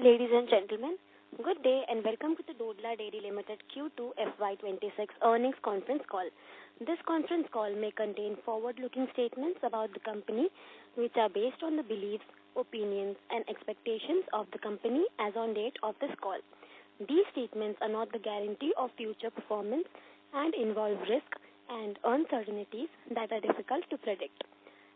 Ladies and gentlemen, good day and welcome to the Dodla Dairy Limited Q2 FY2026 earnings conference call. This conference call may contain forward-looking statements about the company which are based on the beliefs, opinions and expectations of the company as on date of this call. These statements are not the guarantee of future performance and involve risks and uncertainties that are difficult to predict.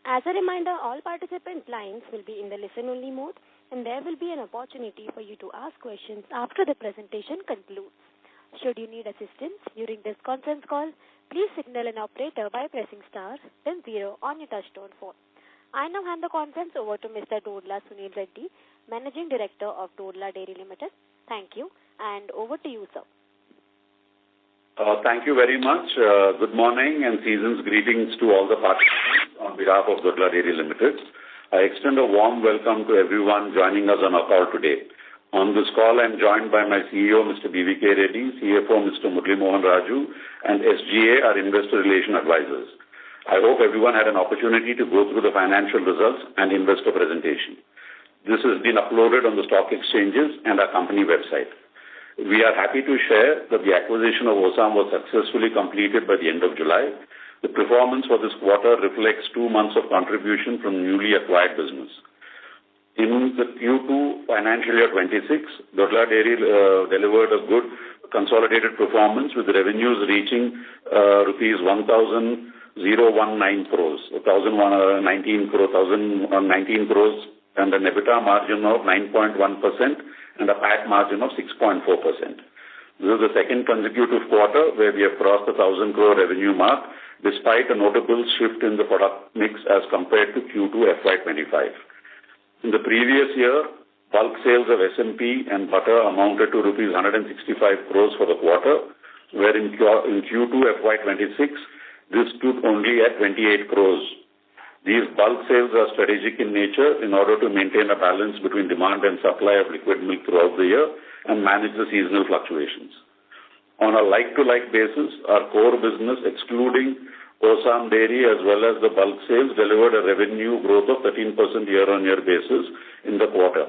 As a reminder, all participant lines will be in the listen-only mode and there will be an opportunity for you to ask questions after the presentation concludes. Should you need assistance during this conference call, please signal an operator by pressing star then 0 on your touchtone phone. I now hand the conference over to Mr. Dodla Sunil Reddy, Managing Director of Dodla Dairy Limited. Thank you and over to you, sir. Thank you very much. Good morning and season's greetings to all the participants on behalf of Dodla Dairy Limited. I extend a warm welcome to everyone joining us on our call today. On this call, I am joined by my CEO, Mr. B.V.K. Reddy, CFO, Mr. Murali Mohan Raju, and SGA, our Investor Relation Advisors. I hope everyone had an opportunity to go through the financial results and investor presentation. This has been uploaded on the stock exchanges and our company website. We are happy to share that the acquisition of Osam was successfully completed by the end of July. The performance for this quarter reflects 2 months of contribution from newly acquired business. In the Q2 financial year 26, Dodla Dairy delivered a good consolidated performance with revenues reaching rupees 1,019 crores, 1,019 crores and an EBITDA margin of 9.1% and a PAT margin of 6.4%. This is the second consecutive quarter where we have crossed the 1,000 crore revenue mark despite a notable shift in the product mix as compared to Q2 FY25. In the previous year, bulk sales of SMP and butter amounted to rupees 165 crores for the quarter, where in Q2 FY26, this stood only at 28 crores. These bulk sales are strategic in nature in order to maintain a balance between demand and supply of liquid milk throughout the year and manage the seasonal fluctuations. On a like-to-like basis, our core business, excluding Osam Dairy as well as the bulk sales, delivered a revenue growth of 13% year-on-year basis in the quarter.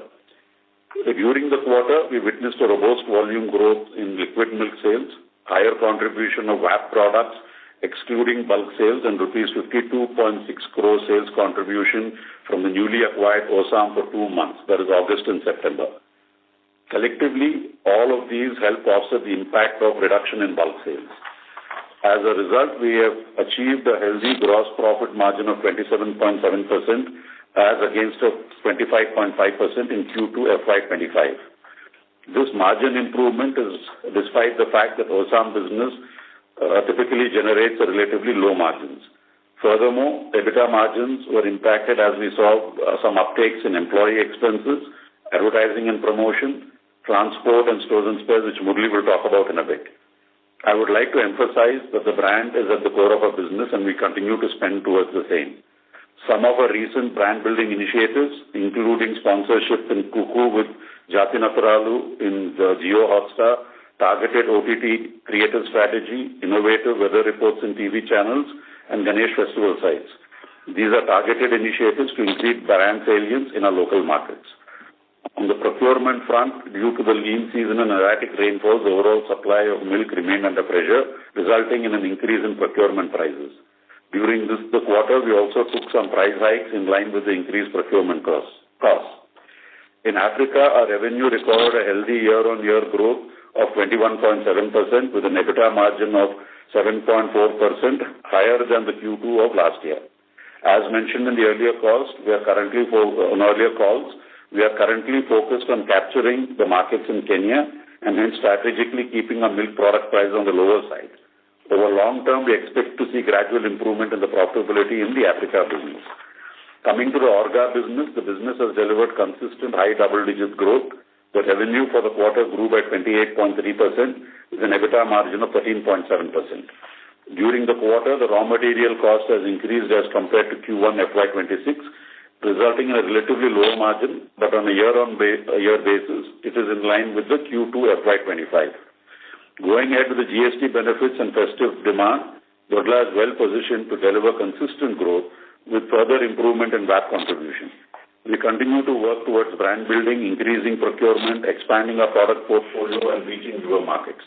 During the quarter, we witnessed a robust volume growth in liquid milk sales, higher contribution of VAP products, excluding bulk sales, and rupees 52.6 crore sales contribution from the newly acquired Osam for 2 months, that is August and September. Collectively, all of these help offset the impact of reduction in bulk sales. As a result, we have achieved a healthy gross profit margin of 27.7% as against a 25.5% in Q2 FY25. This margin improvement is despite the fact that Osam business typically generates a relatively low margins. Furthermore, EBITDA margins were impacted as we saw some uptakes in employee expenses, advertising and promotion, transport and stores and spares, which Murali will talk about in a bit. I would like to emphasize that the brand is at the core of our business and we continue to spend towards the same. Some of our recent brand building initiatives, including sponsorship in Kuku with Jati Naparalu in the Jio Hotstar, targeted OTT creative strategy, innovative weather reports in TV channels, and Ganesh festival sites. These are targeted initiatives to increase brand salience in our local markets. On the procurement front, due to the lean season and erratic rainfalls, the overall supply of milk remained under pressure, resulting in an increase in procurement prices. During the quarter, we also took some price hikes in line with the increased procurement costs. In Africa, our revenue recorded a healthy year-on-year growth of 21.7% with an EBITDA margin of 7.4%, higher than the Q2 of last year. As mentioned in the earlier calls, we are currently focused on capturing the markets in Kenya and hence strategically keeping our milk product price on the lower side. Over long term, we expect to see gradual improvement in the profitability in the Africa business. Coming to the Orga business, the business has delivered consistent high double-digit growth. The revenue for the quarter grew by 28.3% with an EBITDA margin of 13.7%. During the quarter, the raw material cost has increased as compared to Q1 FY26, resulting in a relatively low margin, but on a year-on-year basis, it is in line with the Q2 FY25. Going ahead with the GST benefits and festive demand, Dodla is well positioned to deliver consistent growth with further improvement in VAP contribution. We continue to work towards brand building, increasing procurement, expanding our product portfolio, and reaching newer markets.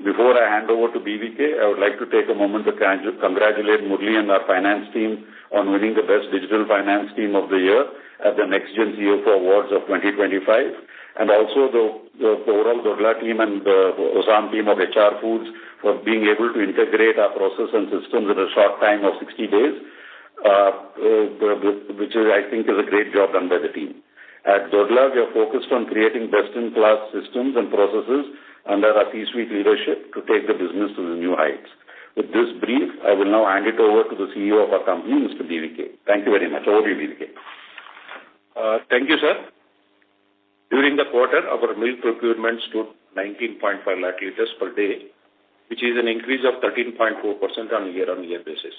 Before I hand over to BVK, I would like to take a moment to congratulate Murli and our finance team on winning the Best Digital Finance Team of the Year at the Next Gen CFO Awards of 2025, and also the overall Dodla team and the OSAM team of HR Foods for being able to integrate our process and systems in a short time of 60 days, which is, I think, is a great job done by the team. At Dodla, we are focused on creating best-in-class systems and processes under our C-suite leadership to take the business to the new heights. With this brief, I will now hand it over to the CEO of our company, Mr. BVK. Thank you very much. Over to you, BVK. Thank you, sir. During the quarter, our milk procurement stood 19.5 lakh liters per day, which is an increase of 13.4% on a year-on-year basis.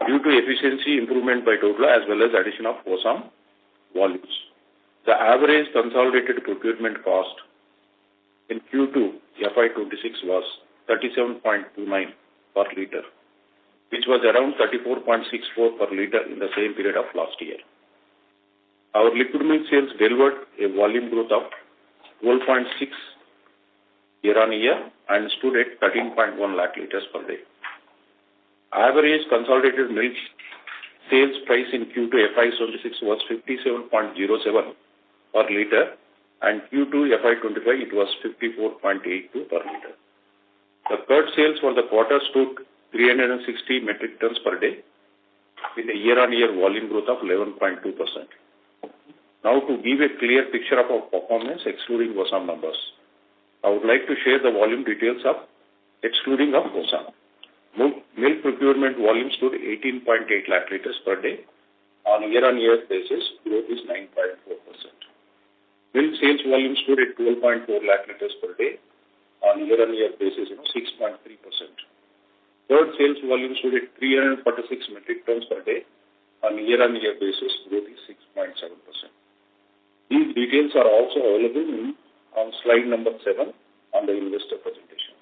Due to efficiency improvement by Dodla as well as addition of OSAM volumes. The average consolidated procurement cost in Q2 FY26 was 37.29 per liter, which was around 34.64 per liter in the same period of last year. Our liquid milk sales delivered a volume growth of 12.6 year-on-year and stood at 13.1 lakh liters per day. Average consolidated milk sales price in Q2 FY26 was 57.07 per liter, and Q2 FY25 it was 54.82 per liter. The curd sales for the quarter stood 360 metric tons per day with a year-on-year volume growth of 11.2%. Now, to give a clear picture of our performance excluding OSAM numbers, I would like to share the volume details of excluding of OSAM. Milk procurement volume stood 18.8 lakh liters per day. On a year-on-year basis, growth is 9.4%. Milk sales volume stood at 12.4 lakh liters per day. On a year-on-year basis, 6.3%. Curd sales volume stood at 346 metric tons per day. On a year-on-year basis, growth is 6.7%. These details are also available on slide number 7 on the investor presentation.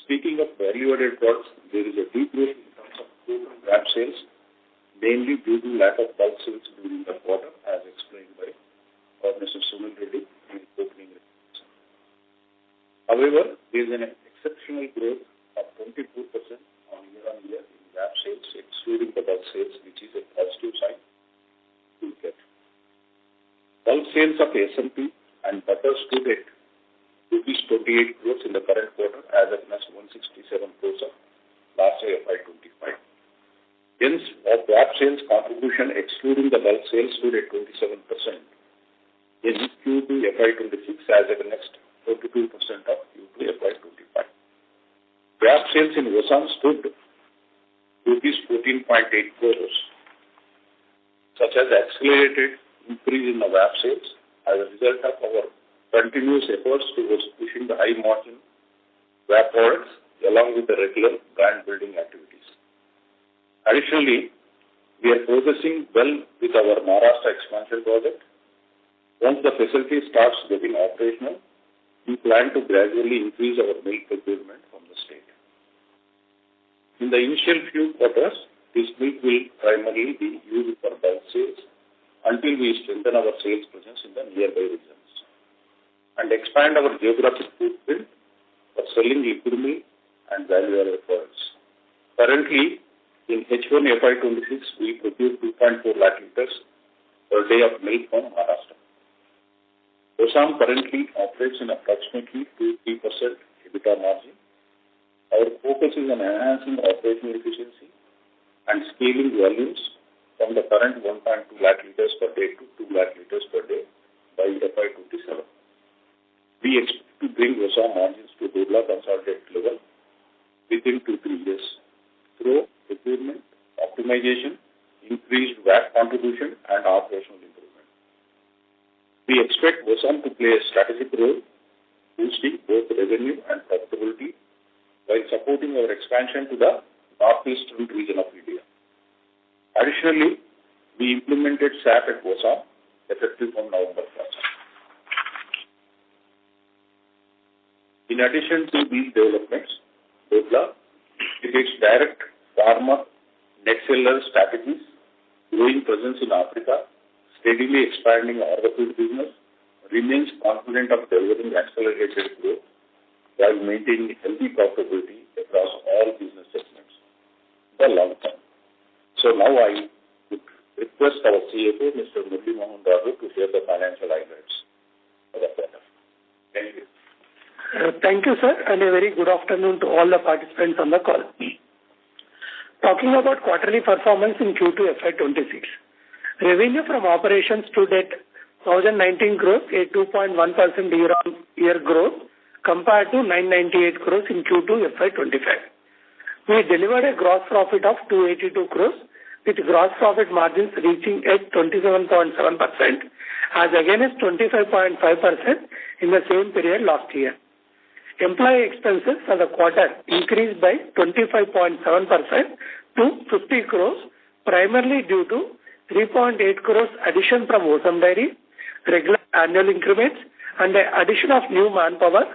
Speaking of value-added products, there is a decrease in terms of total VAP sales, mainly due to lack of bulk sales during the quarter, as explained by Mr. Sunil Reddy in his opening remarks. However, there is an exceptional growth of 24% on year-on-year in VAP sales, excluding the bulk sales, which is a positive sign to get. Bulk sales of SMP and butter stood at rupees 28 crores in the current quarter as against 167 crores of last year FY25. Hence, of VAP sales contribution excluding the bulk sales stood at 27% in Q2 FY26 as against 32% of Q2 FY25. VAP sales in OSAM stood rupees 14.8 crores, such as accelerated increase in the VAP sales as a result of our continuous efforts towards pushing the high-margin VAP products along with the regular brand building activities. Additionally, we are progressing well with our Maharashtra expansion project. Once the facility starts getting operational, we plan to gradually increase our milk procurement from the state. In the initial few quarters, this milk will primarily be used for bulk sales until we strengthen our sales presence in the nearby regions and expand our geographic footprint for selling liquid milk and value-added products. Currently, in H1 FY26, we procure 2.4 lakh liters per day of milk from Maharashtra. OSAM currently operates in approximately 2-3% EBITDA margin. Our focus is on enhancing operational efficiency and scaling volumes from the current 1.2 lakh liters per day to 2 lakh liters per day by FY27. We expect to bring OSAM margins to Dodla consolidated level within 2-3 years through procurement, optimization, increased VAP contribution, and operational improvement. We expect OSAM to play a strategic role, boosting both revenue and profitability while supporting our expansion to the northeastern region of India. Additionally, we implemented SAP at OSAM effective from November 1st. In addition to these developments, Dodla, with its direct farmer net seller strategies, growing presence in Africa, steadily expanding order book business, remains confident of delivering accelerated growth while maintaining healthy profitability across all business segments for long term. So now I would request our CFO, Mr. Murli Mohan Raju, to share the financial highlights for the quarter. Thank you. Thank you, sir, and a very good afternoon to all the participants on the call. Talking about quarterly performance in Q2 FY26. Revenue from operations stood at 1,019 crores, a 2.1% year-on-year growth compared to 998 crores in Q2 FY25. We delivered a gross profit of 282 crores, with gross profit margins reaching at 27.7%, as against 25.5% in the same period last year. Employee expenses for the quarter increased by 25.7% to 50 crores, primarily due to 3.8 crores addition from Osam Dairy, regular annual increments, and the addition of new manpower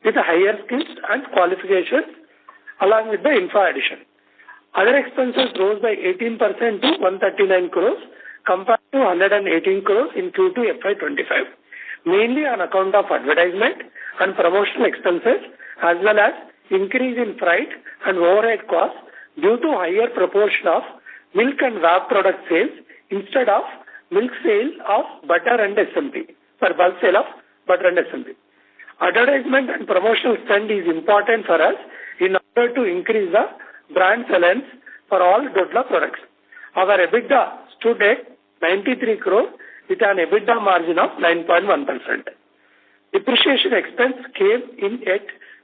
with higher skills and qualifications, along with the infra addition. Other expenses rose by 18% to 139 crores compared to 118 crores in Q2 FY25, mainly on account of advertisement and promotional expenses, as well as increase in freight and overhead costs due to higher proportion of milk and VAP product sales instead of milk sale of butter and SMP, for bulk sale of butter and SMP. Advertisement and promotional spend is important for us in order to increase the brand salience for all Dodla products. Our EBITDA stood at 93 crores with an EBITDA margin of 9.1%. Depreciation expense came in at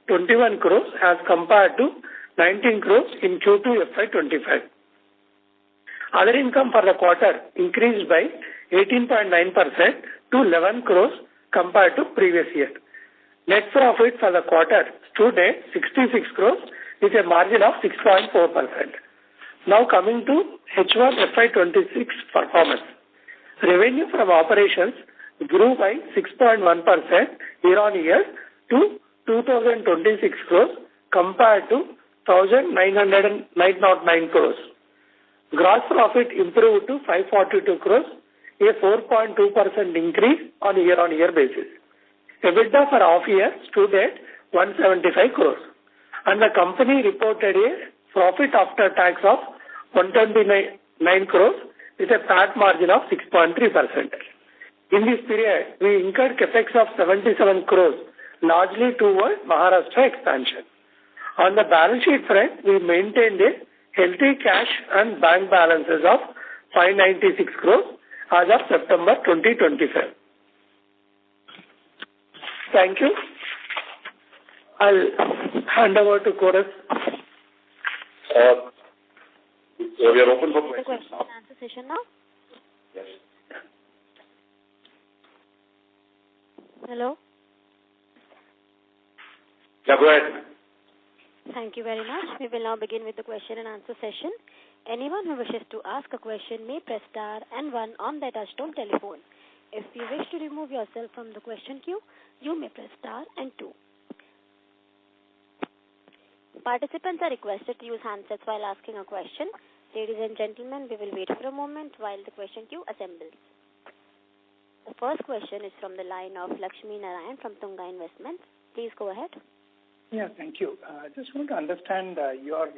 21 crores as compared to 19 crores in Q2 FY25. Other income for the quarter increased by 18.9% to 11 crores compared to previous year. Net profit for the quarter stood at 66 crores with a margin of 6.4%. Now coming to H1 FY26 performance. Revenue from operations grew by 6.1% year-on-year to 2,026 crores compared to 1,909 crores. Gross profit improved to 542 crores, a 4.2% increase on a year-on-year basis. EBITDA for half year stood at 175 crores, and the company reported a profit after tax of 129 crores with a PAT margin of 6.3%. In this period, we incurred capex of 77 crores, largely toward Maharashtra expansion. On the balance sheet front, we maintained a healthy cash and bank balances of 596 crores as of September 2025. Thank you. I'll hand over to Chorus. So we are open for questions. The question and answer session now. Yes. Hello. Yeah, go ahead. Thank you very much. We will now begin with the question and answer session. Anyone who wishes to ask a question may press star and 1 on their touchtone telephone. If you wish to remove yourself from the question queue, you may press star and 2. Participants are requested to use handsets while asking a question. Ladies and gentlemen, we will wait for a moment while the question queue assembles. The first question is from the line of Lakshmi Narayan from Tunga Investments. Please go ahead. Yeah, thank you. I just want to understand your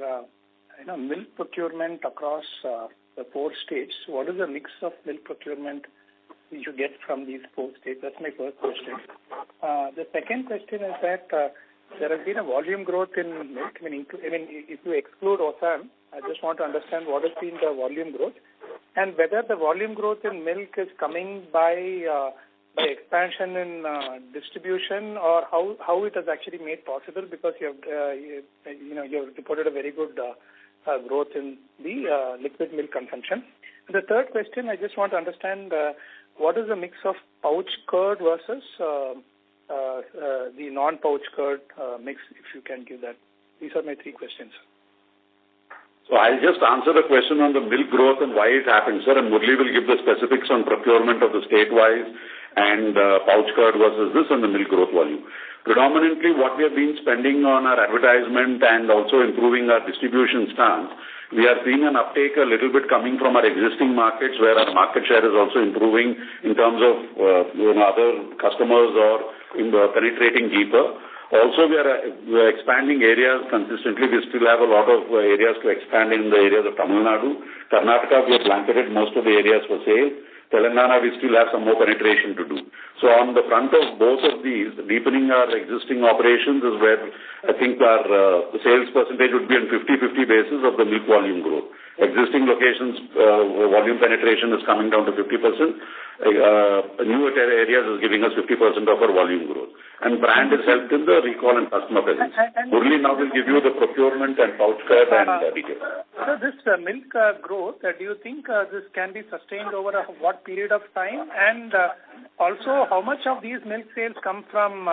milk procurement across the 4 states. What is the mix of milk procurement you get from these 4 states? That's my first question. The second question is that there has been a volume growth in milk. I mean, if you exclude Osam, I just want to understand what has been the volume growth and whether the volume growth in milk is coming by expansion in distribution, or how it has actually made possible, because you have reported a very good growth in the liquid milk consumption. And the third question, I just want to understand what is the mix of pouch curd versus the non-pouch curd mix, if you can give that. These are my 3 questions. So I'll just answer the question on the milk growth and why it happened, sir, and Murli will give the specifics on procurement of the state-wise and pouch curd versus this and the milk growth volume. Predominantly, what we have been spending on our advertisement and also improving our distribution stance, we are seeing an uptake a little bit coming from our existing markets where our market share is also improving in terms of other customers or in the penetrating deeper. Also, we are expanding areas consistently. We still have a lot of areas to expand in the areas of Tamil Nadu. Karnataka, we have blanketed most of the areas for sale. Telangana, we still have some more penetration to do. So on the front of both of these, deepening our existing operations is where I think our sales percentage would be on 50-50 basis of the milk volume growth. Existing locations, volume penetration is coming down to 50%. New areas is giving us 50% of our volume growth. And brand is helped in the recall and customer presence. Murli now will give you the procurement and pouch curd and details. So this milk growth, do you think this can be sustained over what period of time? And also, how much of these milk sales come from,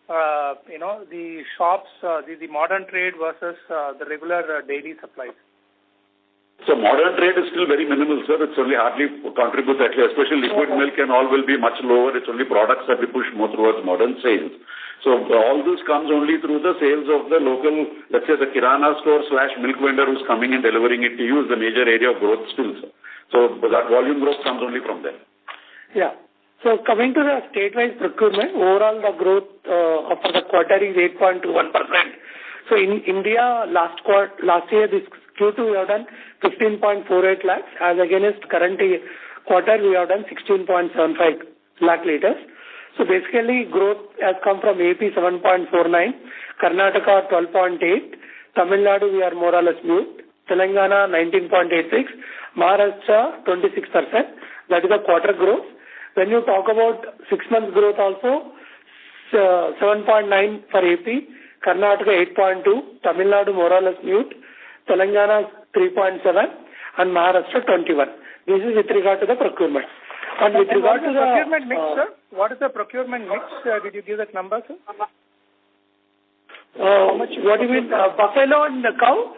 the shops, the modern trade versus the regular dairy supplies? So modern trade is still very minimal, sir. It's only hardly contributes, especially liquid milk and all will be much lower. It's only products that we push more towards modern sales. So all this comes only through the sales of the local, let's say the Kirana store / milk vendor who's coming and delivering it to you is the major area of growth still, sir. So that volume growth comes only from there. Yeah. So coming to the state-wise procurement, overall the growth for the quarter is 8.21%. So in India, last year, this Q2 we have done 15.48 lakhs, as against current quarter we have done 16.75 lakh liters. So basically growth has come from AP 7.49, Karnataka 12.8, Tamil Nadu we are more or less mute, Telangana 19.86, Maharashtra 26%. That is the quarter growth. When you talk about 6 months growth also, 7.9 for AP, Karnataka 8.2, Tamil Nadu more or less mute, Telangana 3.7 and Maharashtra 21. This is with regard to the procurement. And with regard to the procurement mix, sir? What is the procurement mix? Did you give that number, sir? What do you mean? Buffalo and the cow?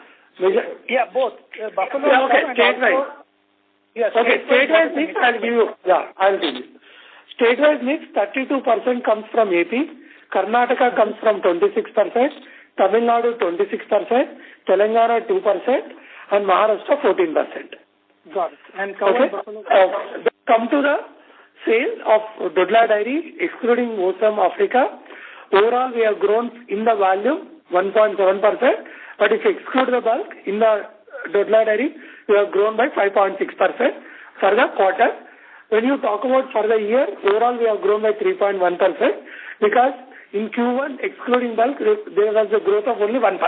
Yeah, both. Buffalo and okay, state-wise. Yes, okay, state-wise mix, I'll give you. Yeah, I'll give you. State-wise mix, 32% comes from AP, Karnataka comes from 26%, Tamil Nadu 26%, Telangana 2%, and Maharashtra 14%. Got it. And come to the sale of Dodla Dairy, excluding Mosam Africa. Overall, we have grown in the volume 1.7%, but if you exclude the bulk, in the Dodla Dairy, we have grown by 5.6% for the quarter. When you talk about for the year, overall we have grown by 3.1% because in Q1, excluding bulk, there was a growth of only 1%,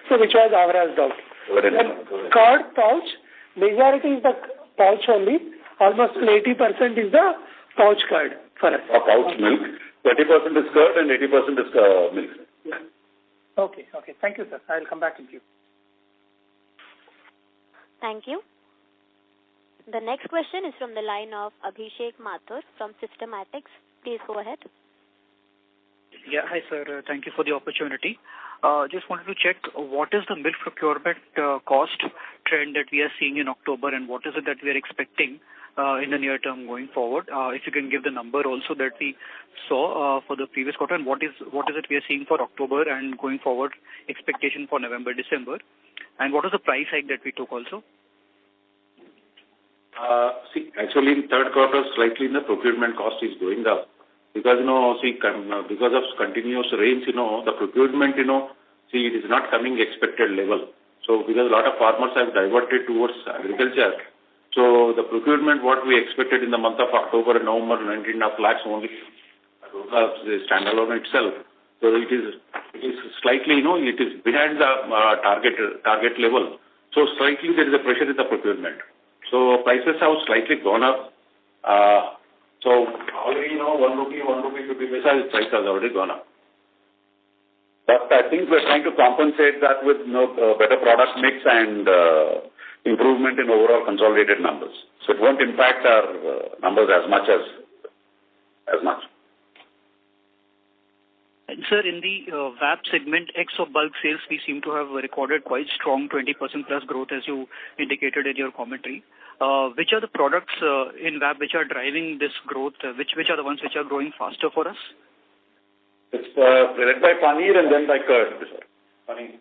so which was averaged out. Curd pouch, majority is the pouch only, almost 80% is the pouch curd for us. Pouch milk, 20% is curd and 80% is milk. Yeah. Okay. Thank you, sir. I'll come back to you. Thank you. The next question is from the line of Abhishek Mathur from Systematics. Please go ahead. Yeah, hi sir. Thank you for the opportunity. Just wanted to check what is the milk procurement cost trend that we are seeing in October and what is it that we are expecting in the near term going forward. If you can give the number also that we saw for the previous quarter and what is it we are seeing for October and going forward expectation for November, December, and what is the price hike that we took also? Actually in third quarter slightly the procurement cost is going up because because of continuous rains, the procurement, it is not coming expected level. So because a lot of farmers have diverted towards agriculture, so the procurement what we expected in the month of October and November, 19.5 lakhs only, the standalone itself. So it is slightly, it is behind the target level. So slightly there is a pressure in the procurement. So prices have slightly gone up. So already, 1 rupee, 50 paisa, price has already gone up. But I think we're trying to compensate that with better product mix and improvement in overall consolidated numbers. So it won't impact our numbers as much. And sir, in the VAP segment, X of bulk sales, we seem to have recorded quite strong 20% plus growth as you indicated in your commentary. which are the products in VAP which are driving this growth? Which are the ones which are growing faster for us? It's led by paneer and then by curd. Paneer.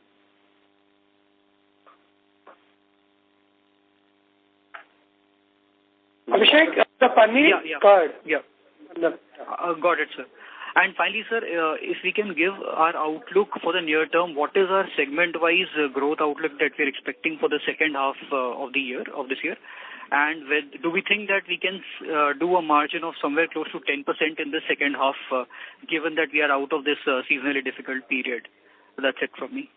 Abhishek, the paneer, curd. Yeah. Got it, sir. And finally, sir, if we can give our outlook for the near term, what is our segment-wise growth outlook that we're expecting for the second half of this year? And do we think that we can do a margin of somewhere close to 10% in the second half, given that we are out of this seasonally difficult period? That's it from me.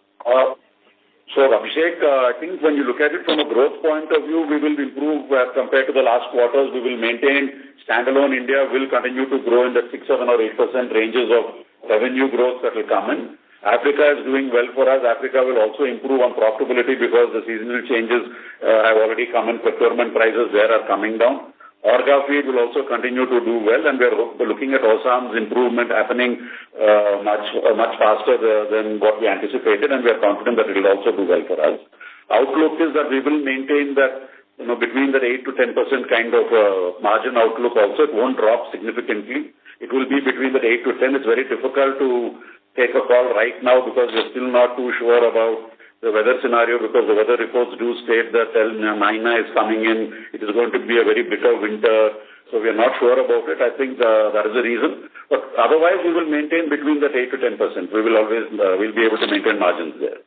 So, Abhishek, I think when you look at it from a growth point of view, we will improve as compared to the last quarters. We will maintain standalone India will continue to grow in the 6, 7 or 8% ranges of revenue growth that will come in. Africa is doing well for us. Africa will also improve on profitability because the seasonal changes have already come in. Procurement prices there are coming down. Orga feed will also continue to do well, and we are looking at Osam's improvement happening much faster than what we anticipated, and we are confident that it will also do well for us. Outlook is that we will maintain that between that 8 to 10% kind of margin outlook also. It won't drop significantly. It will be between that 8 to 10. It's very difficult to take a call right now because we're still not too sure about the weather scenario, because the weather reports do state that El Nino is coming in. It is going to be a very bitter winter. So we are not sure about it. I think that is the reason. But otherwise, we will maintain between that 8 to 10%. We will always we'll be able to maintain margins there.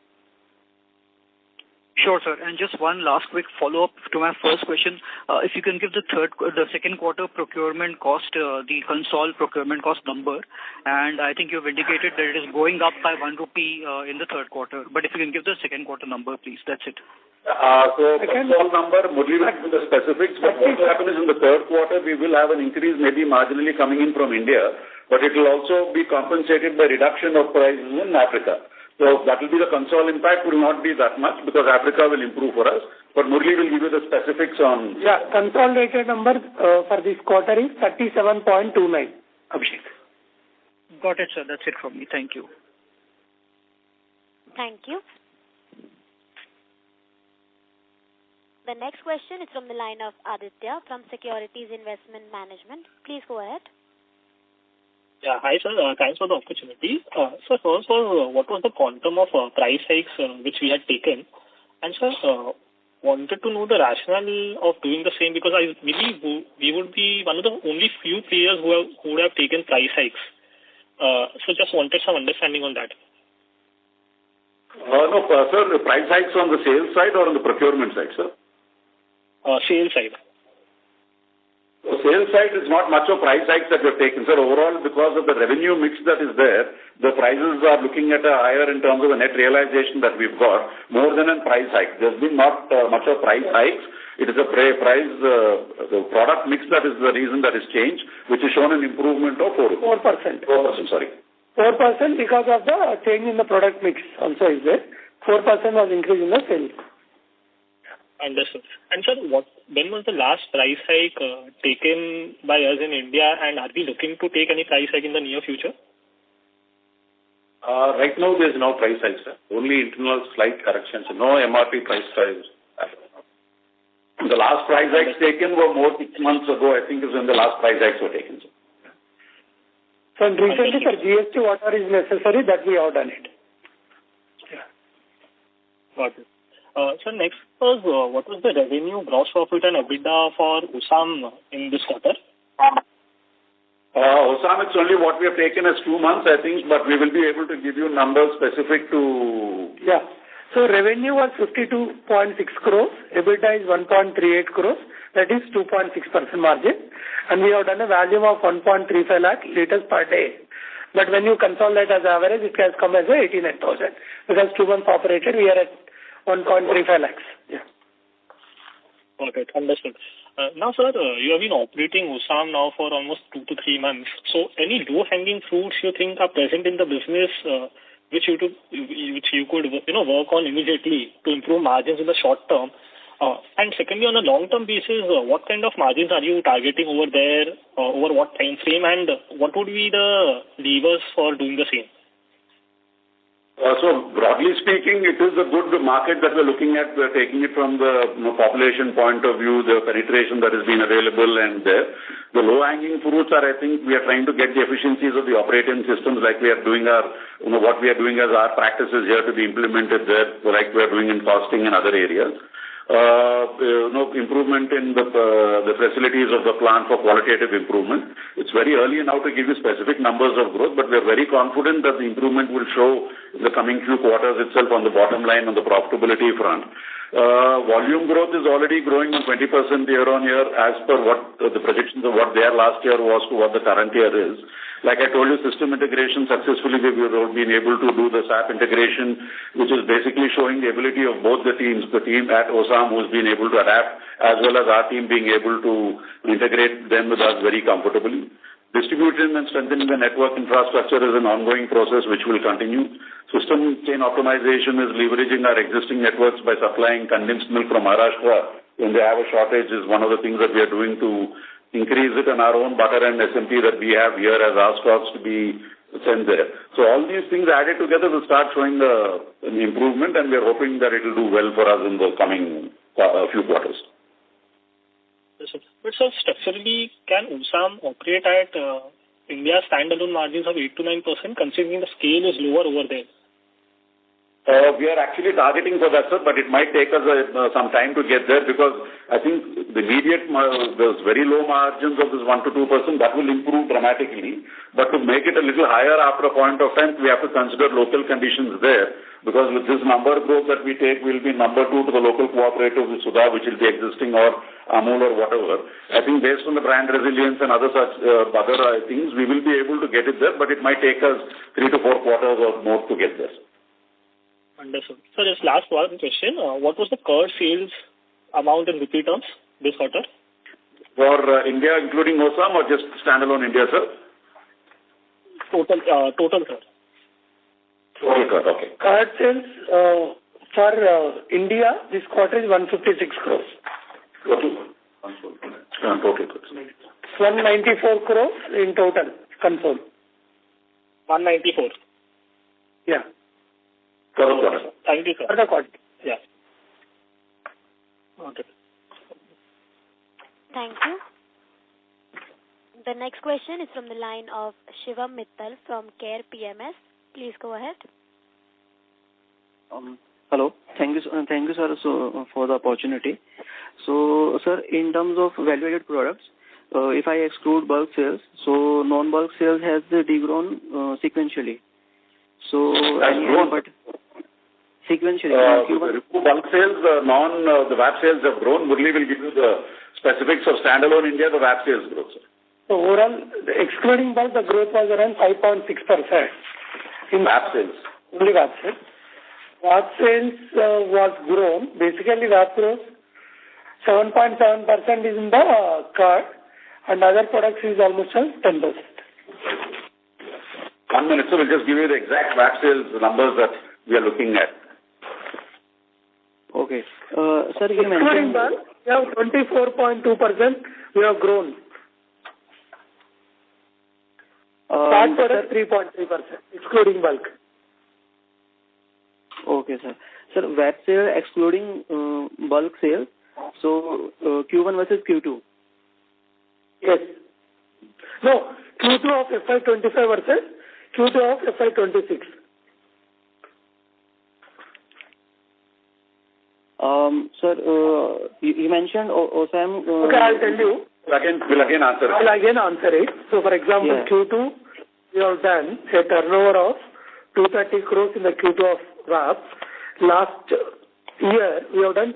Sure, sir. And just one last quick follow-up to my first question. If you can give the second quarter procurement cost, the Concall procurement cost number, and I think you've indicated that it is going up by 1 rupee in the third quarter. But if you can give the second quarter number, please. That's it. So Concall number, Murli will give the specifics, but what will happen is in the third quarter, we will have an increase maybe marginally coming in from India, but it will also be compensated by reduction of prices in Africa. So that will be the Concall impact, will not be that much because Africa will improve for us. But Murli will give you the specifics on... Yeah, consolidated number for this quarter is 37.29, Abhishek. Got it, sir. That's it from me. Thank you. Thank you. The next question is from the line of Aditya from Securities Investment Management. Please go ahead. Yeah, hi sir. Thanks for the opportunity. Sir, first was what was the quantum of price hikes which we had taken? And sir, wanted to know the rationale of doing the same because I believe we would be one of the only few players who would have taken price hikes. So just wanted some understanding on that. No, sir, the price hikes on the sales side or on the procurement side, sir? Sales side. The sales side is not much of price hikes that we have taken, sir. Overall, because of the revenue mix that is there, the prices are looking at a higher in terms of the net realization that we've got, more than a price hike. There's been not much of price hikes. It is a price, the product mix that is the reason that is changed, which has shown an improvement of 4%. 4%, sorry. 4% because of the change in the product mix also is there. 4% was increase in the sales. Understood. And sir, when was the last price hike taken by us in India, and are we looking to take any price hike in the near future? Right now, there is no price hike, sir. Only internal slight corrections. No MRP price rise. The last price hikes taken were more 6 months ago. I think is when the last price hikes were taken, sir. So recently, for GST, whatever is necessary, that we have done it. Yeah. Got it. So next was what was the revenue, gross profit and EBITDA for Osam in this quarter? Osam, it's only what we have taken as 2 months, I think, but we will be able to give you numbers specific to... Yeah. So revenue was 52.6 crores, EBITDA is 1.38 crores, that is 2.6% margin, and we have done a volume of 1.35 lakh liters per day. But when you consolidate as average, it has come as 89,000. Because 2 months operated, we are at 1.35 lakhs. Yeah. Okay, understood. Now, sir, you have been operating Osam now for almost 2 to 3 months. So, any low-hanging fruits you think are present in the business which you could work on immediately to improve margins in the short term? And secondly, on a long-term basis, what kind of margins are you targeting over there? Over what time frame? And what would be the levers for doing the same? So broadly speaking, it is a good market that we're looking at. We're taking it from the population point of view, the penetration that has been available, and the low-hanging fruits are, I think, we are trying to get the efficiencies of the operating systems like we are doing what we are doing as our practices here to be implemented there, like we are doing in costing and other areas. Improvement in the facilities of the plant for qualitative improvement. It's very early now to give you specific numbers of growth, but we're very confident that the improvement will show in the coming few quarters itself on the bottom line on the profitability front. Volume growth is already growing on 20% year on year as per what the projections of what their last year was to what the current year is. Like I told you, system integration successfully, we've been able to do the SAP integration, which is basically showing the ability of both the teams, the team at OSAM who's been able to adapt, as well as our team being able to integrate them with us very comfortably. Distributing and strengthening the network infrastructure is an ongoing process which will continue. System chain optimization is leveraging our existing networks by supplying condensed milk from Maharashtra when they have a shortage is one of the things that we are doing to increase it, and our own butter and SMP that we have here as our stocks to be sent there. So all these things added together will start showing an improvement, and we are hoping that it will do well for us in the coming few quarters. But sir, structurally, can OSAM operate at India's standalone margins of 8 to 9%, considering the scale is lower over there? We are actually targeting for that, sir, but it might take us some time to get there because I think the immediate, there's very low margins of this 1 to 2%, that will improve dramatically. But to make it a little higher after a point of time, we have to consider local conditions there because with this number growth that we take, we'll be number 2 to the local cooperative with Sudha, which will be existing, or Amul or whatever. I think based on the brand resilience and other such other things, we will be able to get it there, but it might take us 3 to 4 quarters or more to get there. Understood. So just last one question. What was the curd sales amount in rupee terms this quarter? For India, including OSAM, or just standalone India, sir? Total curd. Total curd, okay. Curd sales for India this quarter is 156 crores. Total curd. 194 crores in total, console. 194? Yeah. Thank you, sir. For the quarter. Yeah. Okay. Thank you. The next question is from the line of Shivam Mittal from Care PMS. Please go ahead. Hello. Thank you, sir, for the opportunity. So, sir, in terms of value-added products, if I exclude bulk sales, so non-bulk sales has degrown sequentially. So, sequentially. Bulk sales, the VAP sales have grown. Murli will give you the specifics of standalone India, the VAP sales growth, sir. So overall, excluding bulk, the growth was around 5.6%. In VAP sales. Only VAP sales. VAP sales was grown. Basically, VAP growth 7.7% is in the curd, and other products is almost 10%. 1 minute, so we'll just give you the exact VAP sales numbers that we are looking at. Okay. Sir, you mentioned... We have 24.2%. We have grown. That product 3.3%, excluding bulk. Okay, sir. Sir, VAP sale excluding bulk sale, so Q1 versus Q2? Yes. No, Q2 of FY25 versus Q2 of FY26. Sir, you mentioned OSAM... Okay, I'll tell you. We'll again answer it. I'll again answer it. So, for example, yeah. Q2, we have done a turnover of 230 crores in the Q2 of VAP. Last year, we have done,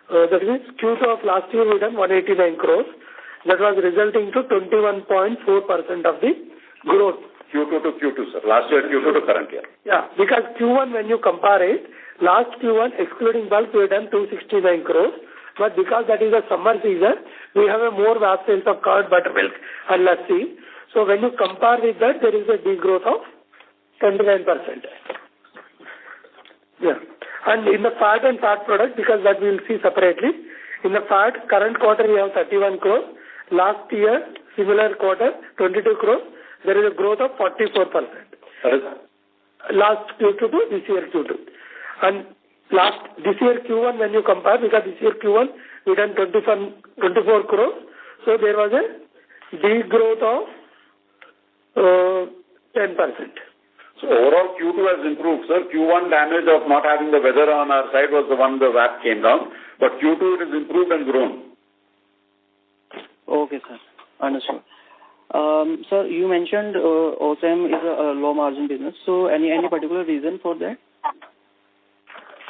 that means Q2 of last year, we have done 189 crores. That was resulting to 21.4% of the growth. Q2 to Q2, sir. Last year, Q2 to current year. Yeah, because Q1, when you compare it, last Q1, excluding bulk, we have done 269 crores. But because that is a summer season, we have a more VAP sales of curd, buttermilk, and lassi. So when you compare with that, there is a degrowth of 29%. Yeah. And in the fat and fat product, because that we will see separately, in the fat, current quarter we have 31 crores. Last year, similar quarter, 22 crores. There is a growth of 44%. last Q2 to this year Q2. And this year Q1 when you compare, because this year Q1 we done 24 crores, so there was a degrowth of 10%. So overall Q2 has improved, sir. Q1 damage of not having the weather on our side was the one the VAT came down, but Q2 it has improved and grown. Okay, sir. Understood. Sir, you mentioned OSAM is a low margin business. So any particular reason for that?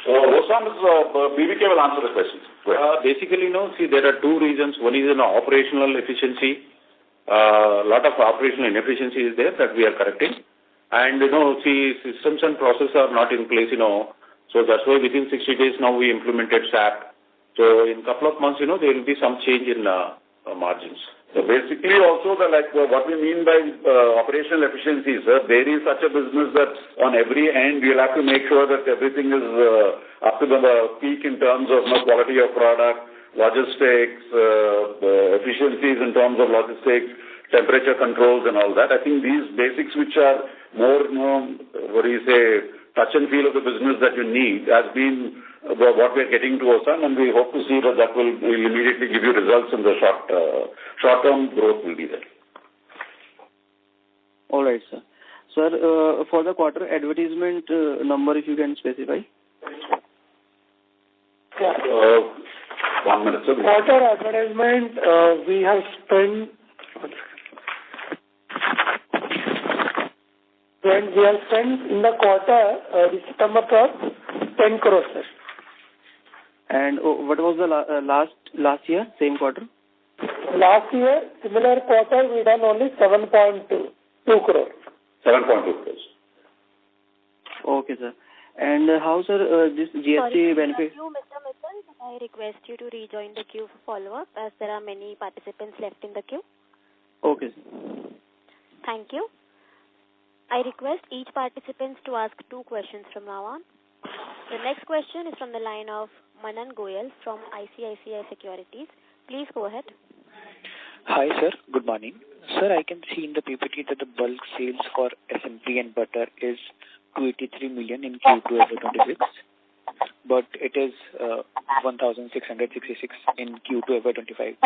OSAM is BVK will answer the question. Basically, see, there are two reasons. One is operational efficiency. A lot of operational inefficiency is there that we are correcting. And, see, systems and processes are not in place, So that's why within 60 days now we implemented SAP. So in a couple of months, there will be some change in margins. So basically also what we mean by operational efficiency, sir, there is such a business that on every end you'll have to make sure that everything is up to the peak in terms of quality of product, logistics, efficiencies in terms of logistics, temperature controls and all that. I think these basics which are more, touch and feel of the business that you need has been what we are getting to OSAM, and we hope to see that will immediately give you results in the short-term growth will be there. All right, sir. Sir, for the quarter advertisement number, if you can specify. Yeah. 1 minute, sir. Quarter advertisement, we have spent. When we have spent in the quarter, this September 10 crores, sir. And what was the last year, same quarter? Last year, similar quarter, we done only 7.2 crores. 7.2 crores. Okay, sir. And how, sir, this GST benefit? Thank you, Mr. Mittal. I request you to rejoin the queue for follow-up as there are many participants left in the queue. Okay. Thank you. I request each participant to ask 2 questions from now on. The next question is from the line of Manan Goyal from ICICI Securities. Please go ahead. Hi, sir. Good morning. Sir, I can see in the PPT that the bulk sales for SMP and butter is 283 million in Q2 FY26, but it is 1,666 in Q2 FY25.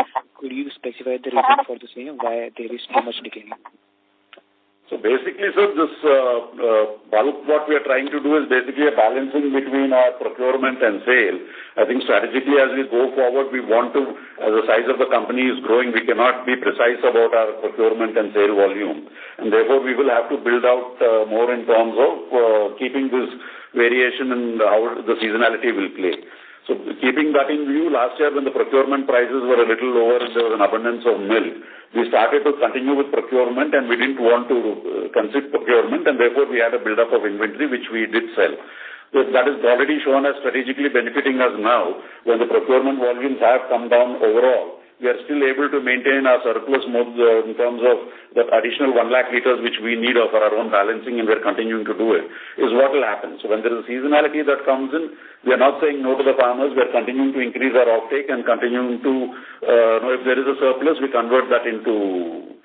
Could you specify the reason for the same, why there is too much decline? So basically, sir, this bulk, what we are trying to do is basically a balancing between our procurement and sale. I think strategically as we go forward, we want to, as the size of the company is growing, we cannot be precise about our procurement and sale volume. And therefore, we will have to build out more in terms of keeping this variation and how the seasonality will play. So keeping that in view, last year when the procurement prices were a little lower and there was an abundance of milk, we started to continue with procurement and we didn't want to concede procurement, and therefore we had a build-up of inventory which we did sell. So that is already shown as strategically benefiting us now. When the procurement volumes have come down overall, we are still able to maintain our surplus mode in terms of the additional 1 lakh liters which we need for our own balancing, and we are continuing to do it, is what will happen. So when there is a seasonality that comes in, we are not saying no to the farmers. We are continuing to increase our offtake and continuing to, if there is a surplus, we convert that into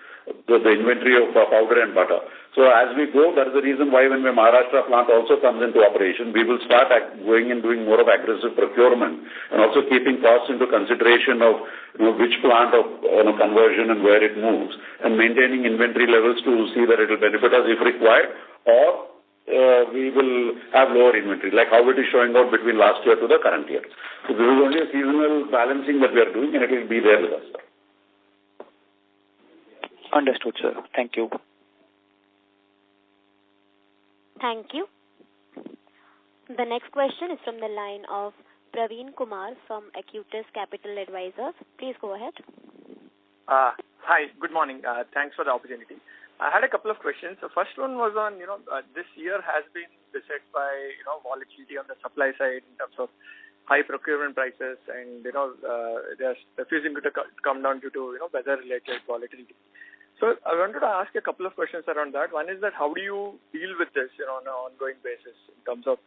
the inventory of powder and butter. So as we go, that is the reason why when my Maharashtra plant also comes into operation, we will start going and doing more of aggressive procurement and also keeping costs into consideration of which plant of conversion and where it moves, and maintaining inventory levels to see that it will benefit us if required, or we will have lower inventory, like how it is showing out between last year to the current year. So this is only a seasonal balancing that we are doing, and it will be there with us. Understood, sir. Thank you. Thank you. The next question is from the line of Praveen Kumar from Acutus Capital Advisors. Please go ahead. Hi, good morning. Thanks for the opportunity. I had a couple of questions. The first one was on, this year has been beset by, volatility on the supply side in terms of high procurement prices, and, they're refusing to come down due to, weather-related volatility. So I wanted to ask a couple of questions around that. One is that how do you deal with this, on an ongoing basis in terms of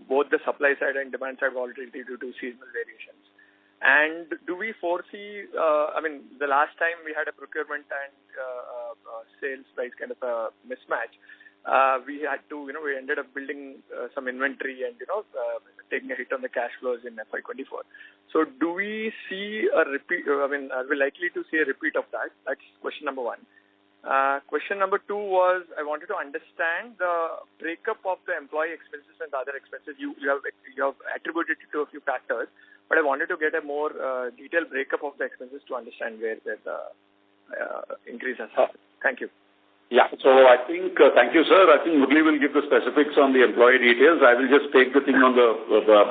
both the supply side and demand side volatility due to seasonal variations? And do we foresee, the last time we had a procurement and sales price kind of a mismatch, we had to, we ended up building some inventory and, taking a hit on the cash flows in FY24. So do we see a repeat, are we likely to see a repeat of that? That's question number one. Question number two was, I wanted to understand the breakup of the employee expenses and the other expenses. You have attributed it to a few factors, but I wanted to get a more detailed breakup of the expenses to understand where the increase has happened. Thank you. Yeah. So I think, thank you, sir. I think Murli will give the specifics on the employee details. I will just take the thing on the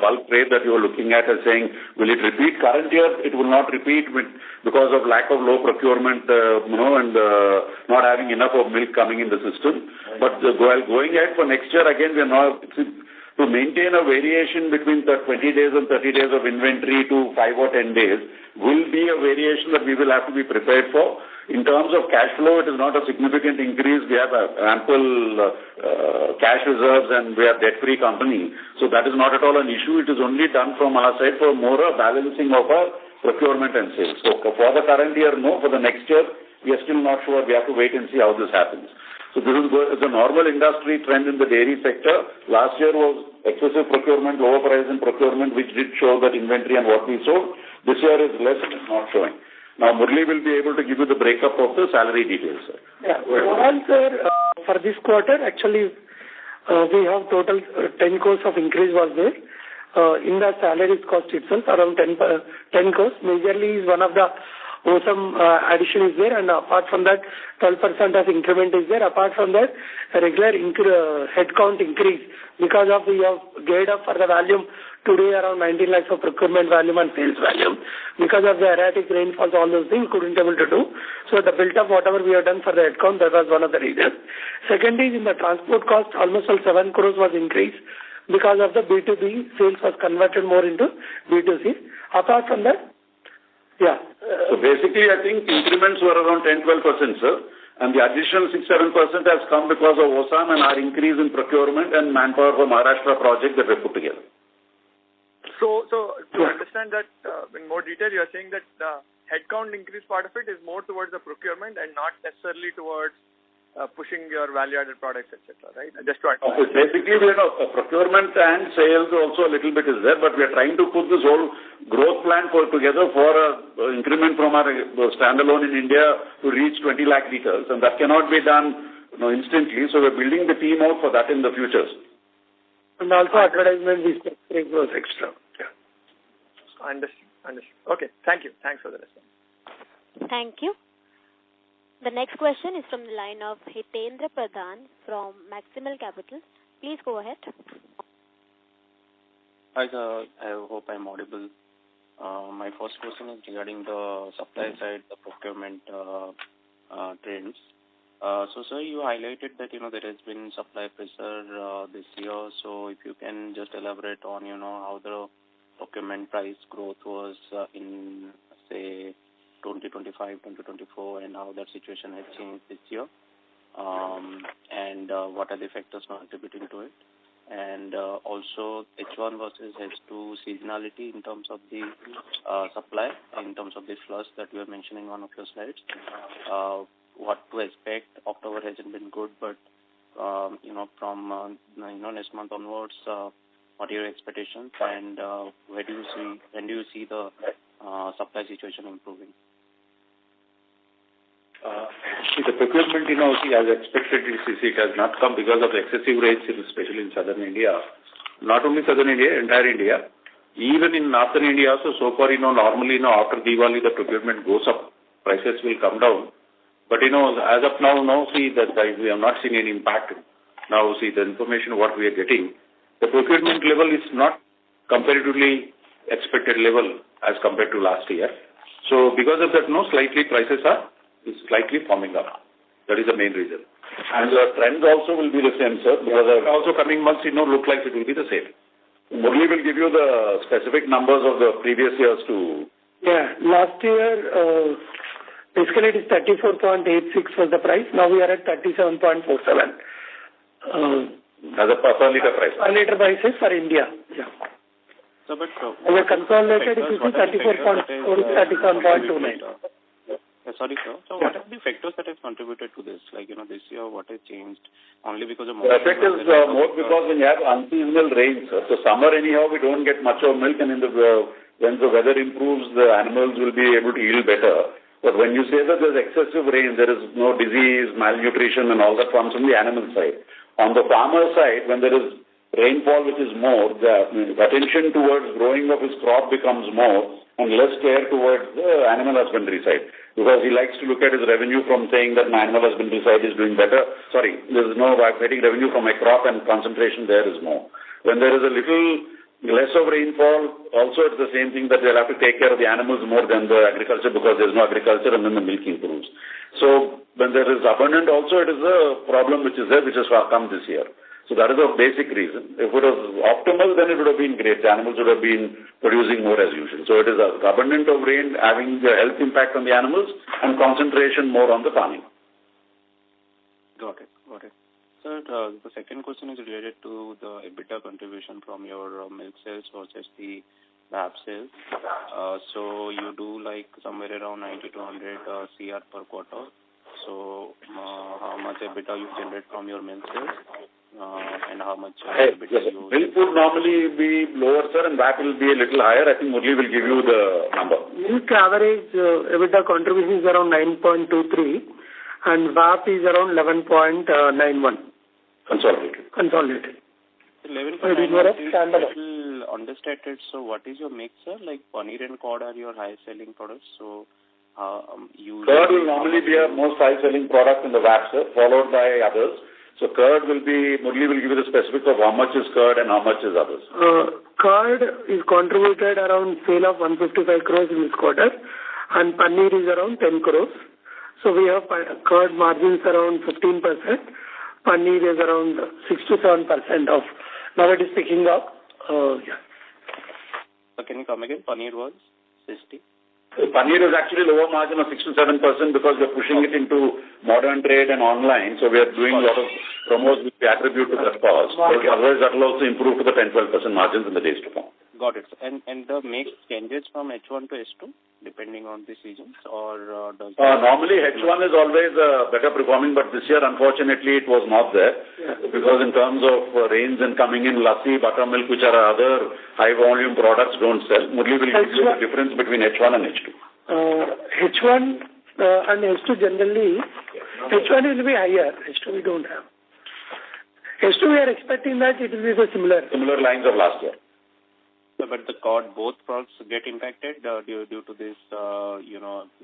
bulk trade that you are looking at as saying, will it repeat? Current year, it will not repeat because of lack of low procurement, and not having enough of milk coming in the system. But going ahead for next year, again, we are not... To maintain a variation between the 20 days and 30 days of inventory to 5 or 10 days will be a variation that we will have to be prepared for. In terms of cash flow, it is not a significant increase. We have ample cash reserves and we are a debt-free company. So that is not at all an issue. It is only done from our side for more a balancing of our procurement and sales. So for the current year, no. For the next year, we are still not sure. We have to wait and see how this happens. So this is the normal industry trend in the dairy sector. Last year was excessive procurement, lower price in procurement, which did show that inventory and what we sold. This year is less and it's not showing. Now, Murli will be able to give you the breakup of the salary details, sir. Yeah. Overall, sir, for this quarter, actually, we have total 10 crores of increase was there. In the salaries cost itself, around 10 crores. Majorly is one of the some addition is there, and apart from that, 12% of increment is there. Apart from that, a regular headcount increase because of we have geared up for the volume today around 19 lakhs of procurement volume and sales volume. Because of the erratic rainfalls, all those things couldn't able to do. So the built up whatever we have done for the headcount, that was one of the reasons. Second is in the transport cost, almost all 7 crores was increased because of the B2B sales was converted more into B2C. Apart from that, yeah. So basically, I think increments were around 10-12%, sir. And the additional 6-7% has come because of OSAM and our increase in procurement and manpower for Maharashtra project that we put together. So to understand that in more detail, you are saying that the headcount increase part of it is more towards the procurement and not necessarily towards pushing your value-added products, etc., right? Just to understand. Basically, procurement and sales also a little bit is there, but we are trying to put this whole growth plan together for an increment from our standalone in India to reach 20 lakh liters, and that cannot be done instantly. So we're building the team out for that in the future. And also advertisement is goes extra. Yeah. Understood. Okay. Thank you. Thanks for the response. Thank you. The next question is from the line of Hitendra Pradhan from Maximal Capital. Please go ahead. Hi, sir. I hope I'm audible. My first question is regarding the supply side, the procurement trends. So, sir, you highlighted that, there has been supply pressure this year. So, if you can just elaborate on, how the procurement price growth was in, say, 2025, 2024, and how that situation has changed this year, and what are the factors contributing to it, and also H1 versus H2 seasonality in terms of the supply, in terms of the flush that you are mentioning on one of your slides. What to expect? October hasn't been good, but from next month onwards, what are your expectations, and when do you see the supply situation improving? The procurement, as expected, it has not come because of excessive rains, especially in southern India. Not only southern India, entire India. Even in northern India also, so far, normally, after Diwali, the procurement goes up. Prices will come down. But, as of now, that we have not seen any impact. Now, the information what we are getting, the procurement level is not comparatively expected level as compared to last year. So, because of that, slightly prices are slightly forming up. That is the main reason. And the trends also will be the same, sir. Because also coming months, look like it will be the same. Murli will give you the specific numbers of the previous years too. Yeah, last year, basically it is 34.86 was the price. Now we are at 37.47. As a per liter price. Per liter prices for India. Yeah. So, but and the consolidated, it is 34.4, 37.29. Sorry, sir. So what are the factors that have contributed to this? Like, this year, what has changed? Only because of... The effect is more because when you have unseasonal rains. So summer anyhow, we don't get much of milk, and when the weather improves, the animals will be able to yield better. But when you say that there's excessive rain, there is no disease, malnutrition, and all that comes from the animal side. On the farmer side, when there is rainfall which is more, the attention towards growing of his crop becomes more and less care towards the animal husbandry side. Because he likes to look at his revenue from saying that my animal husbandry side is doing better. Sorry, there is no getting revenue from my crop, and concentration there is more. When there is a little less of rainfall, also it's the same thing that they'll have to take care of the animals more than the agriculture, because there's no agriculture, and then the milk improves. So when there is abundant also, it is a problem which is there, which has come this year. So that is a basic reason. If it was optimal, then it would have been great. The animals would have been producing more as usual. So it is abundant of rain having the health impact on the animals and concentration more on the farming. Got it. Sir, the second question is related to the EBITDA contribution from your milk sales versus the VAP sales. So you do like somewhere around 90 to 100 CR per quarter. So how much EBITDA you generate from your milk sales? And how much EBITDA you... Milk would normally be lower, sir, and VAP will be a little higher. I think Murli will give you the number. Milk average EBITDA contribution is around 9.23 and VAP is around 11.91. Consolidated. 11.91 is a little understated. So what is your mix, sir? Like paneer and curd are your high selling products. So curd will normally be our most high selling product in the VAP, sir, followed by others. So curd will be, Murli will give you the specifics of how much is curd and how much is others. Curd is contributed around sale of 155 crores in this quarter, and paneer is around 10 crores. So we have curd margins around 15%. Paneer is around 6 to 7% of. Now it is picking up. So can you come again? Paneer was 60? Paneer is actually lower margin of 6 to 7% because we are pushing it into modern trade and online. So we are doing a lot of promos which we attribute to that cost. Otherwise, that will also improve to the 10-12% margins in the days to come. Got it. And the mix changes from H1 to H2 depending on the seasons, or does normally H1 is always better performing, but this year unfortunately it was not there because in terms of rains and coming in, lassi, buttermilk, which are other high volume products, don't sell. Murli will give you the difference between H1 and H2. H1 and H2 generally, H1 will be higher, H2 we don't have. H2 we are expecting that it will be the similar lines of last year. But the curd, both products get impacted due to this,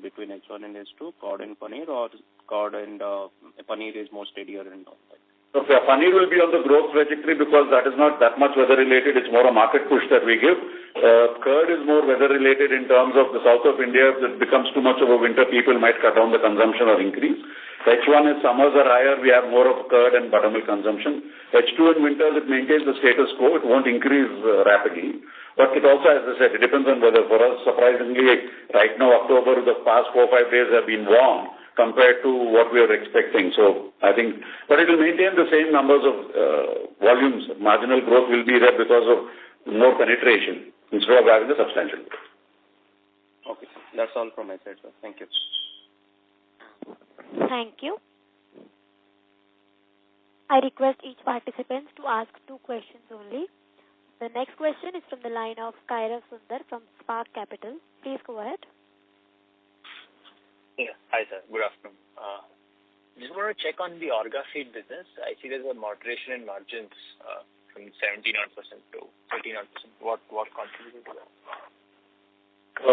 between H1 and H2, curd and paneer, or curd and paneer is more steadier and all that? So paneer will be on the growth trajectory because that is not that much weather related. It's more a market push that we give. Curd is more weather related in terms of the south of India. If it becomes too much of a winter, people might cut down the consumption or increase. H1 is summers are higher, we have more of curd and buttermilk consumption. H2 in winters, it maintains the status quo. It won't increase rapidly. But it also, as I said, it depends on weather. For us, surprisingly, right now, October, the past 4 or 5 days have been warm compared to what we were expecting. So I think, but it will maintain the same numbers of volumes. Marginal growth will be there because of more penetration instead of having a substantial growth. Okay, that's all from my side, sir. Thank you. Thank you. I request each participant to ask 2 questions only. The next question is from the line of Kairav Sundar from Spark Capital. Please go ahead. Yeah. Hi, sir. Good afternoon. Just want to check on the Orga feed business. I see there's a moderation in margins from 17% to 13%. What contributed to that?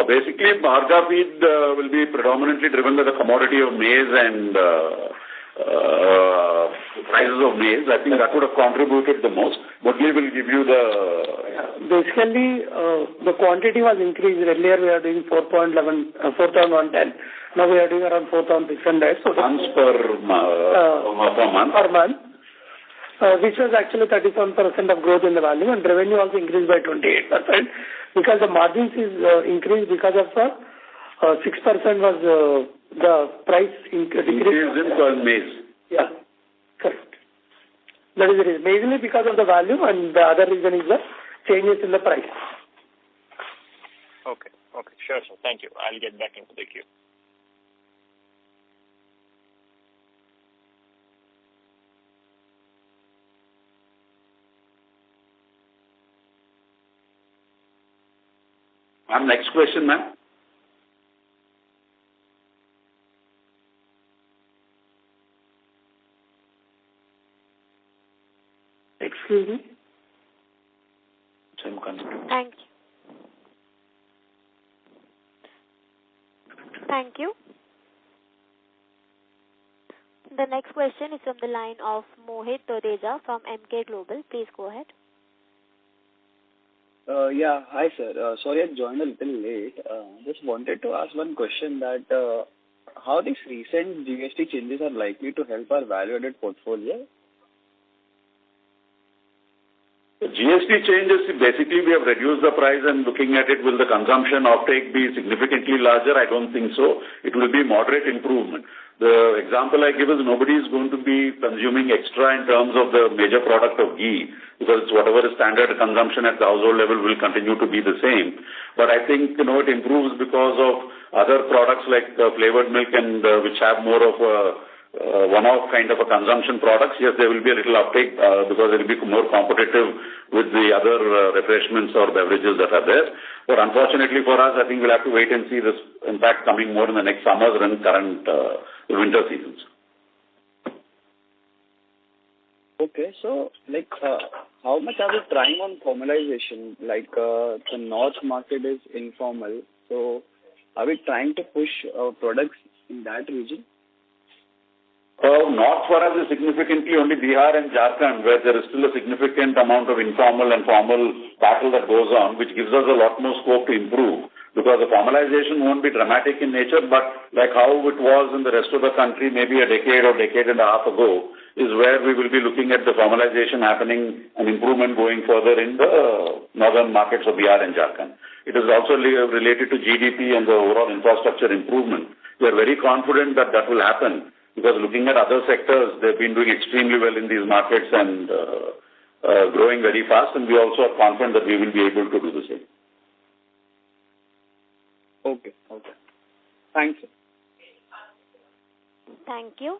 Basically, Orga feed will be predominantly driven by the commodity of maize and prices of maize. I think that would have contributed the most. Murli will give you the... Basically, the quantity was increased. Earlier we are doing 4,110. Now we are doing around 4,600. So tons per month. Per month. Which was actually 37% of growth in the value, and revenue also increased by 28% because the margins is increased because of 6% was the price decrease in maize. Yeah, correct. That is the reason. Mainly because of the value, and the other reason is the changes in the price. Okay, sure, sir. Thank you. I'll get back into the queue. Next question, ma'am. Excuse me. Thank you. Thank you. The next question is from the line of Mohit Todeja from MK Global. Please go ahead. Yeah, hi sir. Sorry I joined a little late. Just wanted to ask one question that how these recent GST changes are likely to help our value-added portfolio? The GST changes, basically we have reduced the price and looking at it, will the consumption offtake be significantly larger? I don't think so. It will be moderate improvement. The example I give is nobody is going to be consuming extra in terms of the major product of ghee because whatever is standard consumption at the household level will continue to be the same. But I think, it improves because of other products like flavored milk and which have more of a one-off kind of a consumption products. Yes, there will be a little uptake because it will be more competitive with the other refreshments or beverages that are there. But unfortunately for us, I think we'll have to wait and see this impact coming more in the next summers and current winter seasons. Okay, so how much are we trying on formalization? The north market is informal, so are we trying to push our products in that region? North for us is significantly only Bihar and Jharkhand, where there is still a significant amount of informal and formal battle that goes on, which gives us a lot more scope to improve. Because the formalization won't be dramatic in nature, but like how it was in the rest of the country maybe a decade or decade and a half ago, is where we will be looking at the formalization happening and improvement going further in the northern markets of Bihar and Jharkhand. It is also related to GDP and the overall infrastructure improvement. We are very confident that that will happen. Because looking at other sectors, they've been doing extremely well in these markets and growing very fast, and we also are confident that we will be able to do the same. Okay. Thanks. Thank you.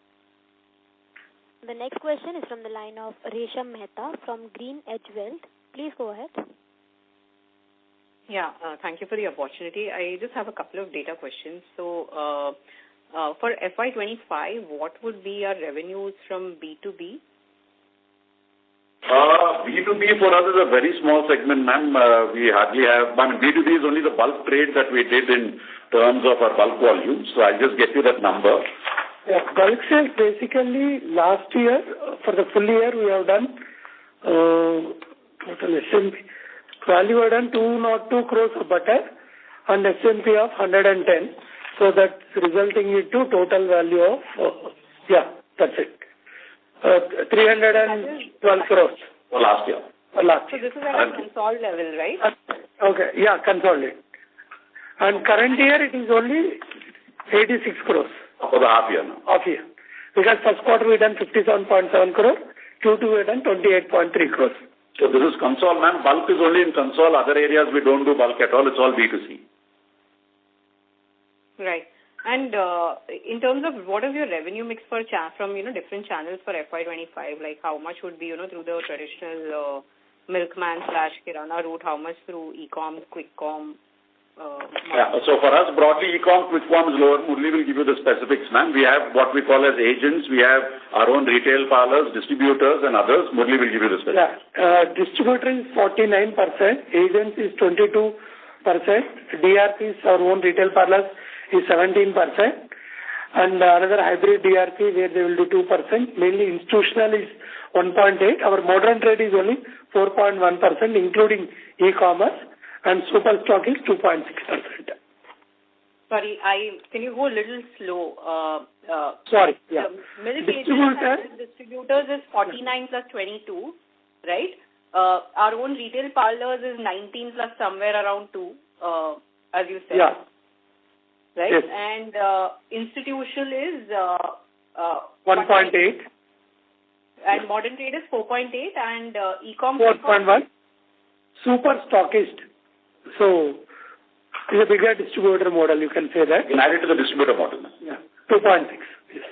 The next question is from the line of Resham Mehta from Green Edge Wealth. Please go ahead. Yeah, thank you for the opportunity. I just have a couple of data questions. So, for FY25, what would be our revenues from B2B? B2B for us is a very small segment, ma'am. We hardly have, B2B is only the bulk trade that we did in terms of our bulk volume. So I'll just get you that number. Yeah, bulk sales basically last year, for the full year, we have done total SMP. Value we have done 202 crores of butter and SMP of 110. So that's resulting into total value of, that's it. 312 crores. For last year. So this is at a consol level, right? Okay, yeah, consolidated. And current year it is only 86 crores. For the half year now. Half year. Because first quarter we done 57.7 crores, Q2 we done 28.3 crores. So this is consol, ma'am. Bulk is only in consol. Other areas we don't do bulk at all. It's all B2C. Right. And in terms of what is your revenue mix from different channels for FY25? Like how much would be through the traditional milkman/kirana route? How much through e-com, quick-com? So for us broadly e-com, quick-com is lower. Murli will give you the specifics, ma'am. We have what we call as agents. We have our own retail parlors, distributors and others. Murli will give you the specifics. Yeah. Distributor is 49%. Agents is 22%. DRPs, our own retail parlors, is 17%, and another hybrid DRP where they will do 2%. Mainly institutional is 1.8%. Our modern trade is only 4.1%, including e-commerce, and super stock is 2.6%. Sorry, can you go a little slow? Sorry, yeah. Milk distributors is 49 plus 22, right? Our own retail parlors is 19 plus somewhere around 2, as you said. Yeah. Right? Yes. And institutional is 1.8. And modern trade is 4.8 and e-com 4.1. Super stockist. So it's a bigger distributor model, you can say that. Add it to the distributor model. Yeah. 2.6. Yes.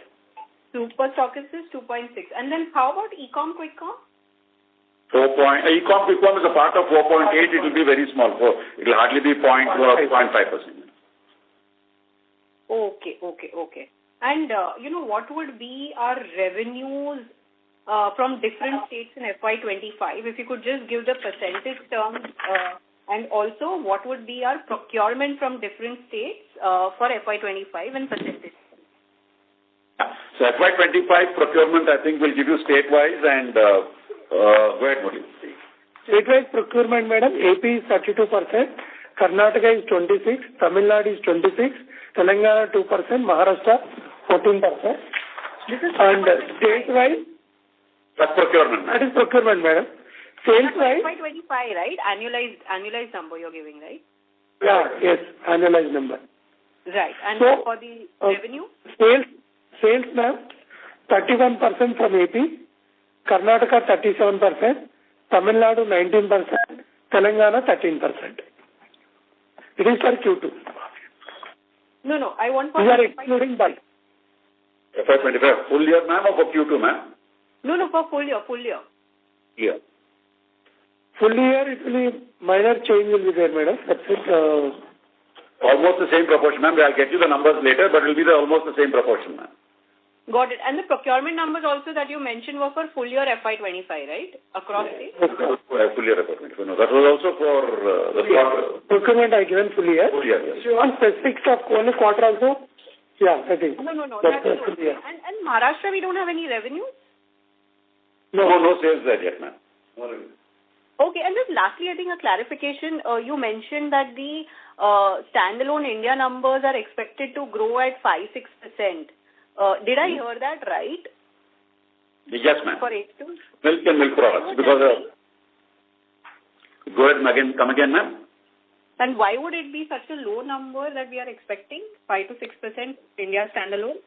Super stockist is 2.6. And then how about e-com, quick-com? E-com is a part of 4.8. It will be very small. It will hardly be 0.5%. Okay. And, what would be our revenues from different states in FY25? If you could just give the percentage terms, and also what would be our procurement from different states for FY25 and percentage? So FY25 procurement, I think, will give you state-wise and go ahead, Murli. State-wise procurement, madam, AP is 32%, Karnataka is 26%, Tamil Nadu is 26%, Telangana 2%, Maharashtra 14%. And state-wise? That's procurement. That is procurement, madam. Sales-wise? FY25, right? Annualized number you're giving, right? Yeah, yes, annualized number. Right. And so, for the revenue? Sales, ma'am, 31% from AP, Karnataka 37%, Tamil Nadu 19%, Telangana 13%. It is for Q2. No, I want for... We are excluding bulk. FY25, full year, ma'am, or for Q2, ma'am? No, for full year. Yeah. Full year, it will be minor change will be there, madam. That's it. Almost the same proportion, ma'am. I'll get you the numbers later, but it will be almost the same proportion, ma'am. Got it. And the procurement numbers also that you mentioned were for full year FY25, right? Across states? Full year FY25. No, that was also for the quarter. Procurement I given full year. Full year, yes. If you want specifics of only quarter also, yeah, I think. No. That's full year. And Maharashtra, we don't have any revenue? No sales there yet, ma'am. No revenue. Okay, and just lastly, I think a clarification. You mentioned that the standalone India numbers are expected to grow at 5-6%. Did I hear that right? Yes, ma'am. For H2? Milk and milk products. Because go ahead and come again, ma'am. And why would it be such a low number that we are expecting? 5 to 6% India standalone?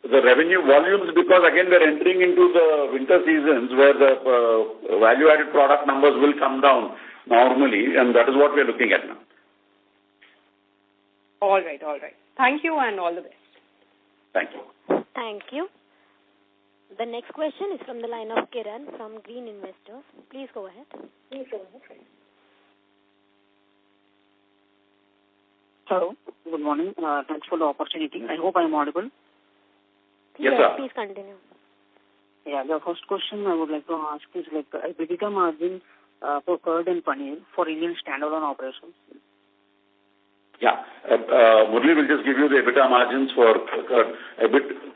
The revenue volumes, because again we're entering into the winter seasons where the value-added product numbers will come down normally, and that is what we're looking at now. All right. Thank you and all the best. Thank you. Thank you. The next question is from the line of Kiran from Green Investors. Please go ahead. Hello. Good morning. Thanks for the opportunity. I hope I am audible. Yes, sir. Please continue. Yeah, the first question I would like to ask is EBITDA margin for curd and paneer for Indian standalone operations. Yeah. Murli will just give you the EBITDA margins for curd.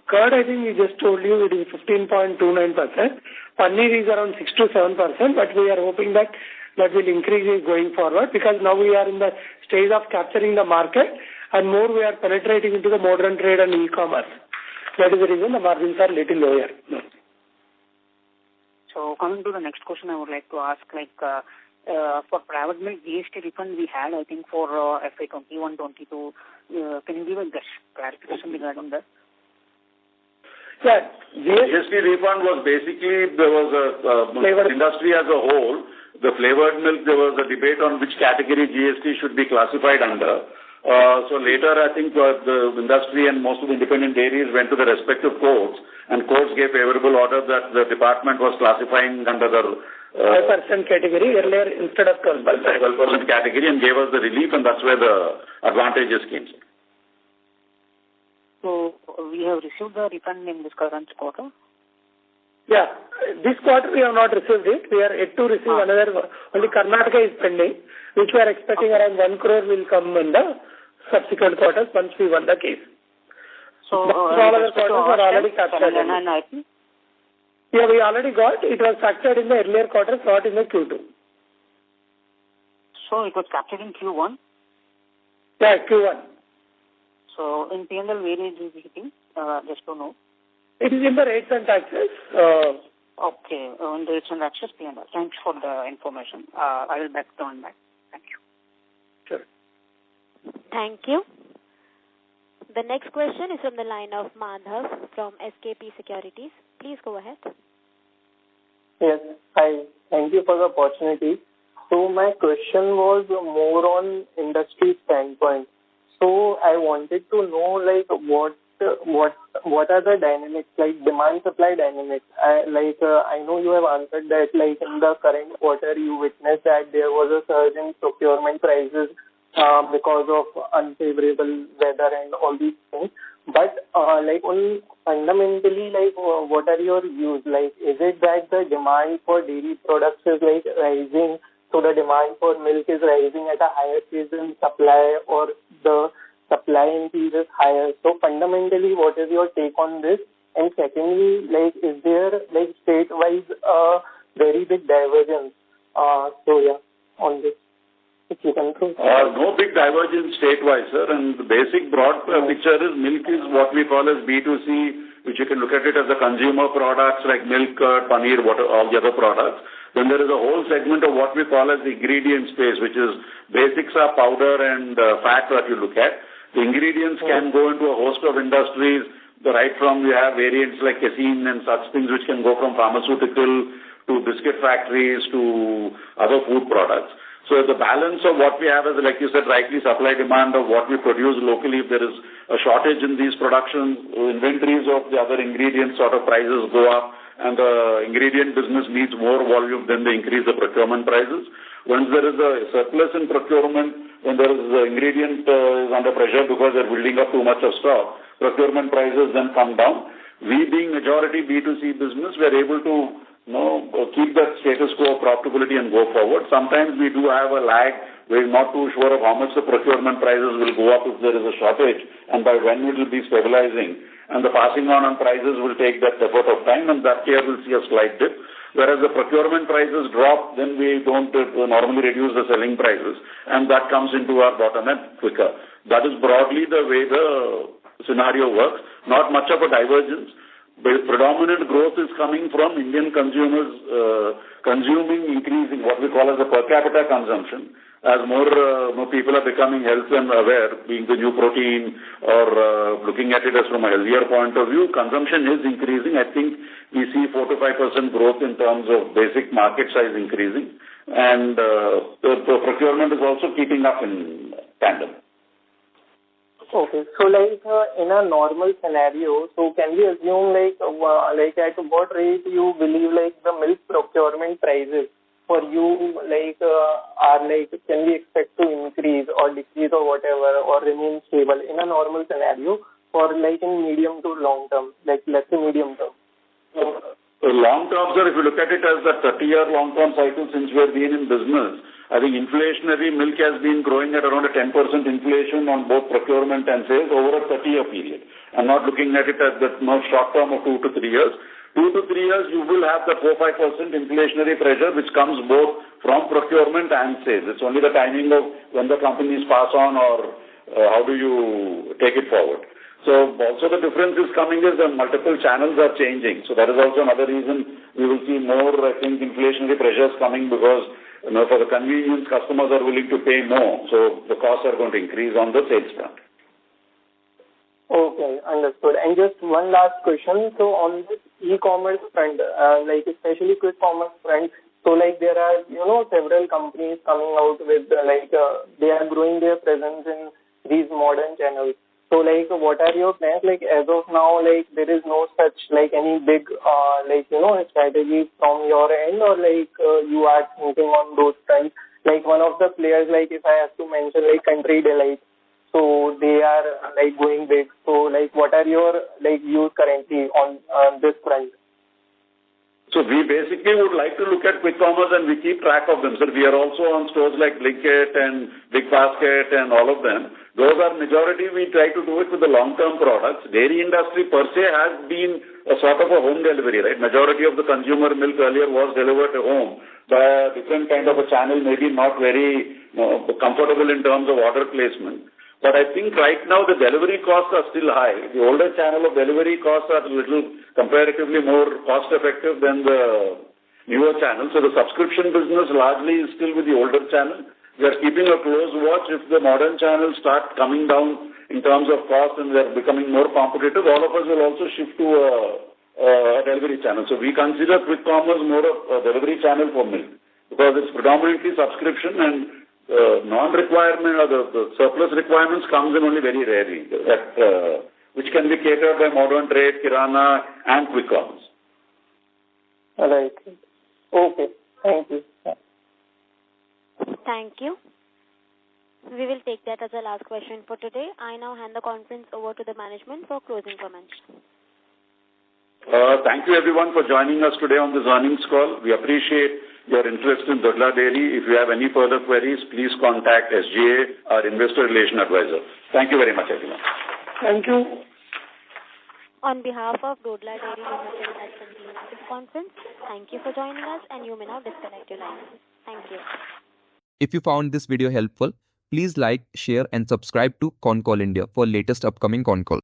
Curd, I think we just told you it is 15.29%. Paneer is around 6 to 7%, but we are hoping that will increase going forward because now we are in the stage of capturing the market and more we are penetrating into the modern trade and e-commerce. That is the reason the margins are little lower. So coming to the next question, I would like to ask for private milk GST refund we had, I think for FY21-22. Can you give a clarification regarding that? Yeah, GST refund was basically there was a industry as a whole. The flavored milk, there was a debate on which category GST should be classified under. So later, I think the industry and most of the independent dairies went to the respective courts, and courts gave favorable order that the department was classifying under the 5% category earlier instead of 12%. 12% category, and gave us the relief, and that's where the advantages came. So we have received the refund in this current quarter? Yeah, this quarter we have not received it. We are yet to receive another. Only Karnataka is pending, which we are expecting around 1 crore will come in the subsequent quarters once we won the case. So all other quarters are already captured. Yeah, we already got. It was factored in the earlier quarters, not in the Q2. So it was captured in Q1? Yeah, Q1. So in P&L, where is it hitting? Just to know. It is in the rates and taxes. Okay, in the rates and taxes, P&L. Thanks for the information. I will turn back. Thank you. Sure. Thank you. The next question is from the line of Madhav from SKP Securities. Please go ahead. Yes, hi. Thank you for the opportunity. So my question was more on industry standpoint. So I wanted to know what what are the dynamics, like demand supply dynamics? I know you have answered that, like in the current quarter you witnessed that there was a surge in procurement prices because of unfavorable weather and all these things. But fundamentally, what are your views? Like, is it that the demand for dairy products is like rising, so the demand for milk is rising at a higher pace than supply, or the supply increase is higher? So fundamentally, what is your take on this? And secondly, like, is there like state-wise very big divergence? On this, if you can throw. No big divergence state-wise, sir. And the basic broad picture is milk is what we call as B2C, which you can look at it as the consumer products like milk, curd, paneer, all the other products. Then there is a whole segment of what we call as the ingredient space, which is basics are powder and fat that you look at. The ingredients can go into a host of industries, right from we have variants like casein and such things which can go from pharmaceutical to biscuit factories to other food products. So the balance of what we have is, like you said, rightly supply demand of what we produce locally. If there is a shortage in these productions, inventories of the other ingredients sort of prices go up, and the ingredient business needs more volume, then they increase the procurement prices. Once there is a surplus in procurement, when there is the ingredient is under pressure because they're building up too much of stock, procurement prices then come down. We being majority B2C business, we are able to keep that status quo of profitability and go forward. Sometimes we do have a lag. We're not too sure of how much the procurement prices will go up if there is a shortage and by when it will be stabilizing. And the passing on prices will take that effort of time, and that year we'll see a slight dip. Whereas the procurement prices drop, then we don't normally reduce the selling prices, and that comes into our bottom line quicker. That is broadly the way the scenario works. Not much of a divergence. Predominant growth is coming from Indian consumers consuming, increasing what we call as the per capita consumption. As more people are becoming health and aware, being the new protein or looking at it as from a healthier point of view, consumption is increasing. I think we see 4 to 5% growth in terms of basic market size increasing, and the procurement is also keeping up in tandem. Okay, so in a normal scenario, so can we assume at what rate you believe the milk procurement prices for you can we expect to increase or decrease or whatever, or remain stable in a normal scenario for in medium to long term, let's say medium term? Long term, sir, if you look at it as a 30-year long-term cycle since we have been in business, I think inflationary milk has been growing at around a 10% inflation on both procurement and sales over a 30-year period. I'm not looking at it as the short term of 2 to 3 years. 2 to 3 years, you will have the 4-5% inflationary pressure, which comes both from procurement and sales. It's only the timing of when the companies pass on or how do you take it forward. So also the difference is coming is the multiple channels are changing. So that is also another reason we will see more, I think, inflationary pressures coming because for the convenience, customers are willing to pay more. So the costs are going to increase on the sales front. Okay, understood. And just one last question. So on this e-commerce front, especially quick commerce front, so there are, several companies coming out with they are growing their presence in these modern channels. So what are your plans? As of now, there is no such any big strategy from your end, or you are thinking on those fronts. One of the players, if I have to mention, Country Delight. So they are going big. So what are your views currently on this front? So we basically would like to look at quick commerce and we keep track of them. So we are also on stores like Blinkit and Big Basket and all of them. Those are majority we try to do it with the long-term products. Dairy industry per se has been a sort of a home delivery, right? Majority of the consumer milk earlier was delivered to home by a different kind of a channel, maybe not very comfortable in terms of order placement. But I think right now the delivery costs are still high. The older channel of delivery costs are a little comparatively more cost effective than the newer channel. So the subscription business largely is still with the older channel. We are keeping a close watch. If the modern channels start coming down in terms of cost and they are becoming more competitive, all of us will also shift to a delivery channel. So we consider quick commerce more of a delivery channel for milk because it's predominantly subscription and non-requirement or the surplus requirements comes in only very rarely. That which can be catered by modern trade, kirana, and quick commerce. Right. Okay. Thank you. Thank you. We will take that as the last question for today. I now hand the conference over to the management for closing comments. Thank you everyone for joining us today on this earnings call. We appreciate your interest in Dodla Dairy. If you have any further queries, please contact SGA, our investor relation advisor. Thank you very much, everyone. Thank you. On behalf of Dodla Dairy Limited, that concludes this conference. Thank you for joining us, and you may now disconnect your line. Thank you. If you found this video helpful, please like, share and subscribe to Concall India for latest upcoming Concall.